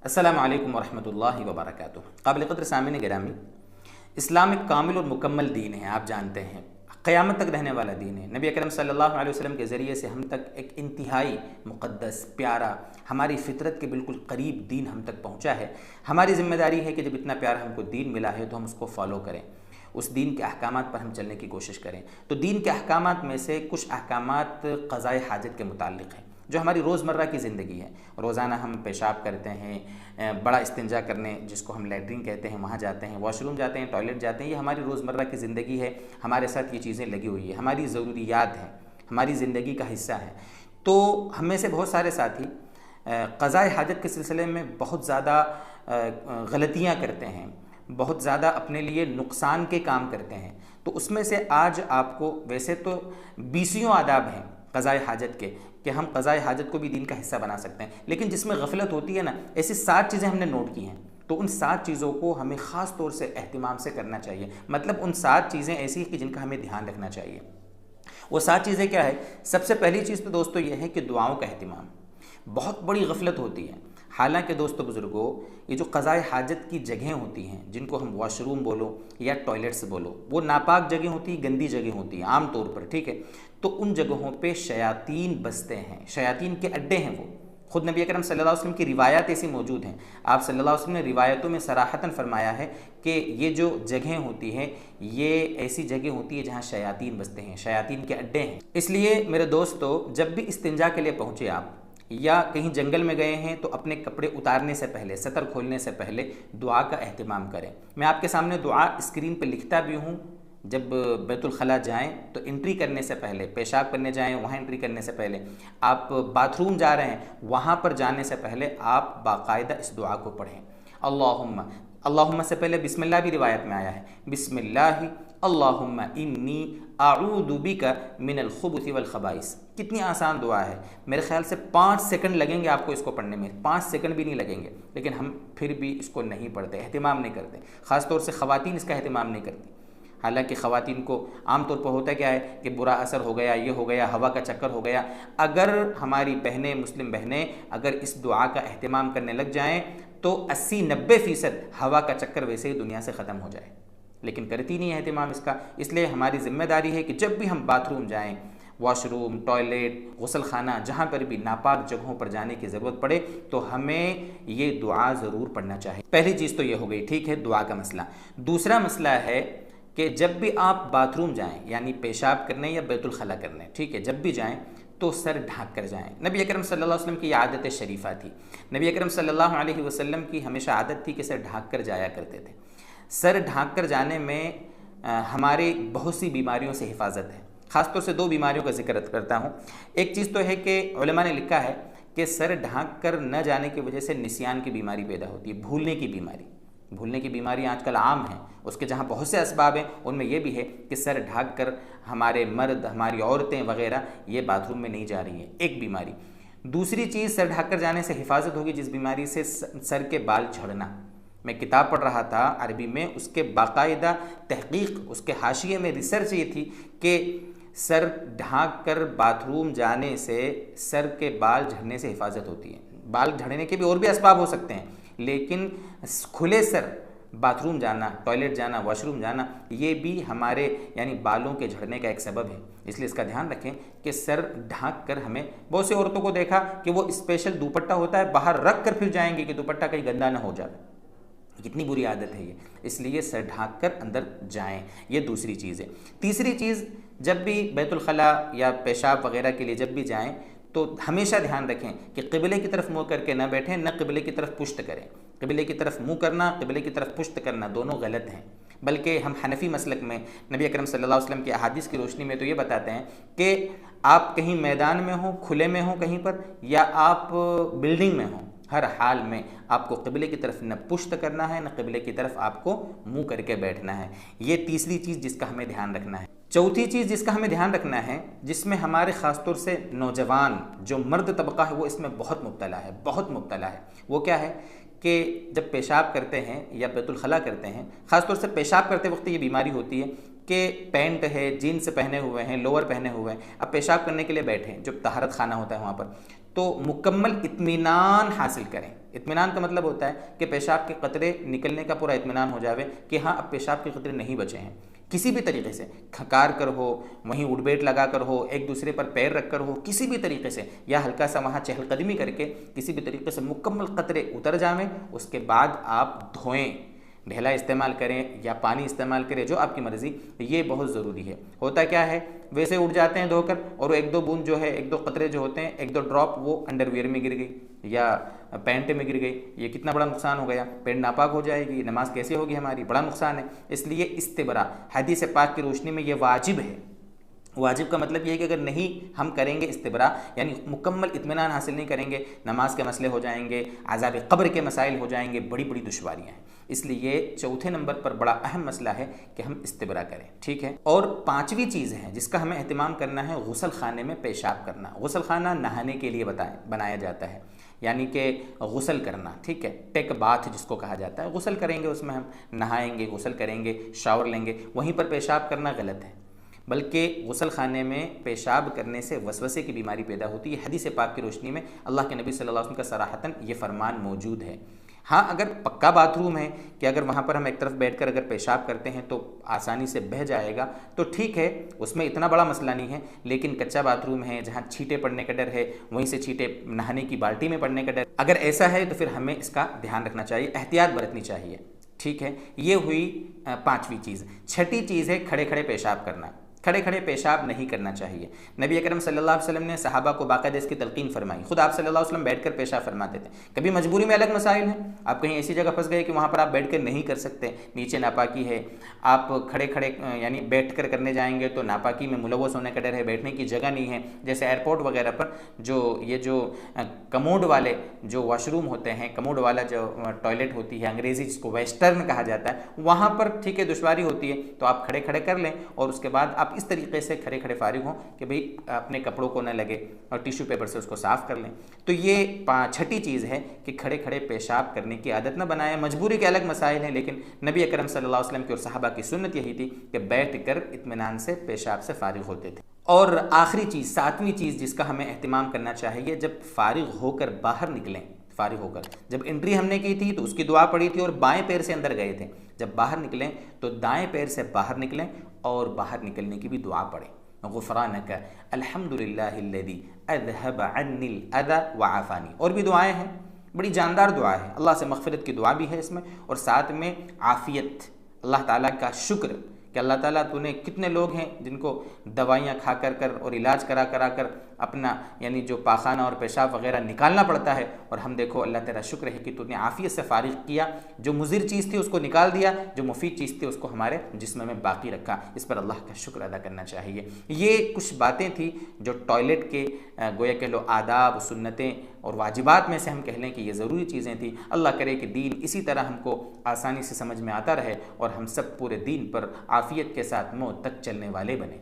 अस्सलामु अलैकुम वरहमतुल्लाहि वबरकातुहू। काबिल क़द्र सामीन गिरामी, इस्लाम एक कामिल और मुकम्मल दीन है। आप जानते हैं क़यामत तक रहने वाला दीन है। नबी अकरम सल्लल्लाहु अलैहि वसल्लम के ज़रिए से हम तक एक इंतहाई मुक़द्दस, प्यारा, हमारी फ़ितरत के बिल्कुल करीब दीन हम तक पहुँचा है। हमारी ज़िम्मेदारी है कि जब इतना प्यारा हमको दीन मिला है तो हम उसको फ़ॉलो करें, उस दीन के अहकामात पर हम चलने की कोशिश करें। तो दीन के अहकामात में से कुछ अहकामात क़ज़ाए हाजत के मुताल्लिक़ हैं, जो हमारी रोज़मर्रा की ज़िंदगी है। रोज़ाना हम पेशाब करते हैं, बड़ा इस्तिंजा करने जिसको हम लैट्रिन कहते हैं, वहाँ जाते हैं, वॉशरूम जाते हैं, टॉयलेट जाते हैं। ये हमारी रोज़मर्रा की ज़िंदगी है, हमारे साथ ये चीज़ें लगी हुई है, हमारी ज़रूरियात हैं, हमारी ज़िंदगी का हिस्सा है। तो हम में से बहुत सारे साथी क़ज़ाए हाजत के सिलसिले में बहुत ज़्यादा गलतियाँ करते हैं, बहुत ज़्यादा अपने लिए नुकसान के काम करते हैं। तो उसमें से आज आपको, वैसे तो बीसियों आदाब हैं क़ज़ाए हाजत के कि हम क़ज़ाए हाजत को भी दीन का हिस्सा बना सकते हैं, लेकिन जिसमें गफलत होती है ना, ऐसी 7 चीज़ें हमने नोट की हैं। तो उन 7 चीज़ों को हमें ख़ास तौर से एहतिमाम से करना चाहिए। मतलब उन 7 चीज़ें ऐसी कि जिनका हमें ध्यान रखना चाहिए। वो 7 चीज़ें क्या है? सबसे पहली चीज़ तो दोस्तों ये है कि दुआओं का एहतिमाम। बहुत बड़ी गफलत होती है। हालांकि दोस्तों बुज़ुर्गों, ये जो क़ज़ाए हाजत की जगहें होती हैं, जिनको हम वॉशरूम बोलो या टॉयलेट्स बोलो, वो नापाक जगह होती है, गंदी जगह होती है आम तौर पर, ठीक है। तो उन जगहों पे शयातीन बसते हैं, शयातीन के अड्डे हैं वो। ख़ुद नबी अकरम सल्लल्लाहु अलैहि वसल्लम की रिवायत ऐसी मौजूद हैं। आप सल्लल्लाहु अलैहि वसल्लम ने रिवायतों में सराहतन फरमाया है कि ये जो जगहें होती हैं, ये ऐसी जगह होती है जहाँ शयातीन बसते हैं, शयातीन के अड्डे हैं। इसलिए मेरे दोस्तों, जब भी इस्तिंजा के लिए पहुँचे आप, या कहीं जंगल में गए हैं, तो अपने कपड़े उतारने से पहले, सतर खोलने से पहले दुआ का एहतिमाम करें। मैं आपके सामने दुआ स्क्रीन पर लिखता भी हूँ। जब बैतुल खला जाएं तो एंट्री करने से पहले, पेशाब करने जाएं वहाँ एंट्री करने से पहले, आप बाथरूम जा रहे हैं वहाँ पर जाने से पहले आप बाकायदा इस दुआ को पढ़ें। अल्लाहुम्मा, अल्लाहुम्मा से पहले बिस्मिल्लाह भी रिवायत में आया है। बिस्मिल्लाहि अल्लाहुम्मा इन्नी आऊदु बिका मिनल खुबुथि वल खबाइस। कितनी आसान दुआ है। मेरे ख्याल से 5 सेकंड लगेंगे आपको इसको पढ़ने में, 5 सेकंड भी नहीं लगेंगे, लेकिन हम फिर भी इसको नहीं पढ़ते, एहतिमाम नहीं करते। ख़ास तौर से ख़वातीन इसका एहतिमाम नहीं करती। हालांकि ख़वातीन को आम तौर पर होता क्या है कि बुरा असर हो गया, ये हो गया, हवा का चक्कर हो गया। अगर हमारी बहनें, मुस्लिम बहनें अगर इस दुआ का एहतिमाम करने लग जाएं तो 80-90% हवा का चक्कर वैसे ही दुनिया से ख़त्म हो जाए, लेकिन करती नहीं है एहतिमाम इसका। इसलिए हमारी ज़िम्मेदारी है कि जब भी हम बाथरूम जाएँ, वॉशरूम, टॉयलेट, गुसल खाना, जहाँ पर भी नापाक जगहों पर जाने की ज़रूरत पड़े तो हमें ये दुआ ज़रूर पढ़ना चाहिए। पहली चीज़ तो ये हो गई, ठीक है, दुआ का मसला। दूसरा मसला है कि जब भी आप बाथरूम जाएं, यानी पेशाब करने या बैतुल खला करने, ठीक है, जब भी जाएं तो सर ढक कर जाएं। नबी अकरम सल्लल्लाहु अलैहि वसल्लम की आदत शरीफ़ा थी। नबी अकरम सल्लल्लाहु अलैहि वसल्लम की हमेशा आदत थी कि सर ढक कर जाया करते थे। सर ढक कर जाने में हमारे बहुत सी बीमारियों से हिफाजत है। ख़ासतौर से 2 बीमारियों का जिक्र करता हूँ। एक चीज़ तो है कि उलमा ने लिखा है कि सर ढक कर न जाने की वजह से निसियान की बीमारी पैदा होती है, भूलने की बीमारी। भूलने की बीमारी आजकल आम है। उसके जहाँ बहुत से असबाब हैं, उनमें यह भी है कि सर ढक कर हमारे मर्द, हमारी औरतें वगैरह ये बाथरूम में नहीं जा रही हैं, एक बीमारी। दूसरी चीज़, सर ढक कर जाने से हिफाजत होगी जिस बीमारी से, सर के बाल झड़ना। मैं किताब पढ़ रहा था अरबी में, उसके बाकायदा तहकीक, उसके हाशिए में रिसर्च ये थी कि सर ढक कर बाथरूम जाने से सर के बाल झड़ने से हिफाजत होती है। बाल झड़ने के भी और भी असबाब हो सकते हैं, लेकिन खुले सर बाथरूम जाना, टॉयलेट जाना, वॉशरूम जाना, ये भी हमारे यानी बालों के झड़ने का एक सबब है। इसलिए इसका ध्यान रखें कि सर ढक कर, हमें बहुत सी औरतों को देखा कि वो स्पेशल दुपट्टा होता है बाहर रख कर फिर जाएंगे कि दुपट्टा कहीं गंदा ना हो जाए। कितनी बुरी आदत है ये। इसलिए सर ढक कर अंदर जाएं, ये दूसरी चीज़ है। तीसरी चीज़, जब भी बैतुल खला या पेशाब वगैरह के लिए जब भी जाएं तो हमेशा ध्यान रखें कि क़िबले की तरफ मुँह करके न बैठें, न क़िबले की तरफ पुश्त करें। क़िबले की तरफ मुँह करना, क़िबले की तरफ पुश्त करना, दोनों गलत हैं। बल्कि हम हनफ़ी मसलक में नबी अकरम सल्लल्लाहु अलैहि वसल्लम की अहादीस की रोशनी में तो ये बताते हैं कि आप कहीं मैदान में हो, खुले में हो कहीं पर, या आप बिल्डिंग में हो, हर हाल में आपको क़िबले की तरफ न पुश्त करना है, न क़िबले की तरफ आपको मुँह करके बैठना है। ये तीसरी चीज़ जिसका हमें ध्यान रखना है। चौथी चीज़ जिसका हमें ध्यान रखना है, जिसमें हमारे ख़ास तौर से नौजवान जो मर्द तबका है वो इसमें बहुत मुब्तला है, बहुत मुब्तला है। वो क्या है कि जब पेशाब करते हैं या बैतुल खला करते हैं, ख़ास तौर से पेशाब करते वक्त ये बीमारी होती है कि पैंट है, जीन्स पहने हुए हैं, लोअर पहने हुए हैं, अब पेशाब करने के लिए बैठे, जो तहारत खाना होता है वहाँ पर, तो तो मुकम्मल इत्मीनान हासिल करें। इत्मीनान का मतलब होता है कि पेशाब के कतरे निकलने का पूरा इत्मीनान हो जावे कि हाँ अब पेशाब के कतरे नहीं बचे हैं। किसी भी तरीके से खकार कर हो, वहीं उड़बेट लगा कर हो, एक दूसरे पर पैर रख कर हो, किसी भी तरीके से, या हल्का सा वहाँ चहलकदमी करके किसी भी तरीके से मुकम्मल कतरे उतर जावें। उसके बाद आप धोएं, ढेला इस्तेमाल करें या पानी इस्तेमाल करें, जो आपकी मर्ज़ी। ये बहुत ज़रूरी है। होता क्या है, वैसे उड़ जाते हैं धोकर और एक दो बूंद जो है, एक दो कतरे जो होते हैं, एक दो ड्रॉप वो अंडरवियर में गिर गई या पैंट में गिर गई, ये कितना बड़ा नुकसान हो गया। पैंट नापाक हो जाएगी, नमाज कैसे होगी हमारी, बड़ा नुकसान है। इसलिए इस्तिबरा हदीस पाक की रोशनी में ये वाजिब है। वाजिब का मतलब ये है कि अगर नहीं हम करेंगे इस्तिबरा, यानी मुकम्मल इत्मीनान हासिल नहीं करेंगे, नमाज के मसले हो जाएंगे, अज़ाब क़ब्र के मसाइल हो जाएंगे, बड़ी बड़ी दुश्वारियाँ हैं। इसलिए चौथे नंबर पर बड़ा अहम मसला है कि हम इस्तिबरा करें, ठीक है। और पांचवी चीज़ है जिसका हमें एहतिमाम करना है, गुसल खाने में पेशाब करना। गुसल खाना नहाने के लिए बनाया जाता है, यानी कि गुसल करना, ठीक है। टेक बाथ जिसको कहा जाता है, गुसल करेंगे, उसमें हम नहाएंगे, गुसल करेंगे, शावर लेंगे, वहीं पर पेशाब करना गलत है। बल्कि गुसल खाने में पेशाब करने से वसवसे की बीमारी पैदा होती है। हदीस पाक की रोशनी में अल्लाह के नबी सल्लल्लाहु अलैहि वसल्लम का सराहतन ये फरमान मौजूद है। हाँ, अगर पक्का बाथरूम है कि अगर वहाँ पर हम एक तरफ बैठकर अगर पेशाब करते हैं तो आसानी से बह जाएगा, तो ठीक है, उसमें इतना बड़ा मसला नहीं है। लेकिन कच्चा बाथरूम है जहाँ छींटे पड़ने का डर है, वहीं से छींटे नहाने की बाल्टी में पड़ने का डर, अगर ऐसा है तो फिर हमें इसका ध्यान रखना चाहिए, एहतियात बरतनी चाहिए, ठीक है। ये हुई पांचवी चीज़। छठी चीज़ है खड़े खड़े पेशाब करना। खड़े खड़े पेशाब नहीं करना चाहिए। नबी अकरम सल्लल्लाहु अलैहि वसल्लम ने सहाबा को बाकायदा इसकी तलकीन फरमाई। खुद आप सल्लल्लाहु अलैहि वसल्लम बैठकर पेशाब फरमाते थे। कभी मजबूरी में अलग मसाइल हैं, आप कहीं ऐसी जगह फंस गए कि वहाँ पर आप बैठकर नहीं कर सकते, नीचे नापाकी है, आप खड़े खड़े यानी बैठकर करने जाएंगे तो नापाकी में मुलव्वस होने का डर है, बैठने की जगह नहीं है। जैसे एयरपोर्ट वगैरह पर जो कमोड वाले जो वॉशरूम होते हैं, कमोड वाला जो टॉयलेट होती है, अंग्रेज़ी जिसको वेस्टर्न कहा जाता है, वहाँ पर ठीक है दुश्वारी होती है, तो आप खड़े खड़े कर लें और उसके बाद आप इस तरीके से खड़े खड़े फारिग हों कि भाई अपने कपड़ों को न लगे और टिश्यू पेपर से उसको साफ़ कर लें। तो ये छठी चीज़ है कि खड़े खड़े पेशाब करने की आदत न बनाएं। मजबूरी के अलग मसाइल हैं, लेकिन नबी अकरम सल्लल्लाहु अलैहि वसल्लम की और सहाबा की सुन्नत यही थी कि बैठ कर इत्मीनान से पेशाब से फारिग होते थे। और आखिरी चीज़, सातवीं चीज़ जिसका हमें एहतिमाम करना चाहिए, जब फारिग होकर बाहर निकलें, फारिग होकर जब एंट्री हमने की थी तो उसकी दुआ पड़ी थी और बाएं पैर से अंदर गए थे, जब बाहर निकलें तो दाएं पैर से बाहर निकलें और बाहर निकलने की भी दुआ पढ़ें। गुफ़रानक अल्हम्दुलिल्लाहिल्लज़ी अज़हब अन्निल अज़ा व आफ़ानी। और भी दुआएं हैं, बड़ी जानदार दुआ है, अल्लाह से मग़फ़िरत की दुआ भी है इसमें, और साथ में आफ़ियत, अल्लाह ताला का शुक्र कि अल्लाह ताला तूने, कितने लोग हैं जिनको दवाइयाँ खा कर और इलाज करा कर अपना यानी जो पाखाना और पेशाब वगैरह निकालना पड़ता है, और हम देखो अल्लाह तेरा शुक्र है कि तूने आफ़ियत से फारिग किया, जो मुज़िर चीज़ थी उसको निकाल दिया, जो मुफीद चीज़ थी उसको हमारे जिस्म में बाकी रखा। इस पर अल्लाह का शुक्र अदा करना चाहिए। ये कुछ बातें थी जो टॉयलेट के गोया कह लो आदाब, सुन्नतें और वाजिबात में से हम कह लें कि ये ज़रूरी चीज़ें थी। अल्लाह करे कि दीन इसी तरह हमको आसानी से समझ में आता रहे और हम सब पूरे दीन पर आफ़ियत के साथ मौत तक चलने वाले बने।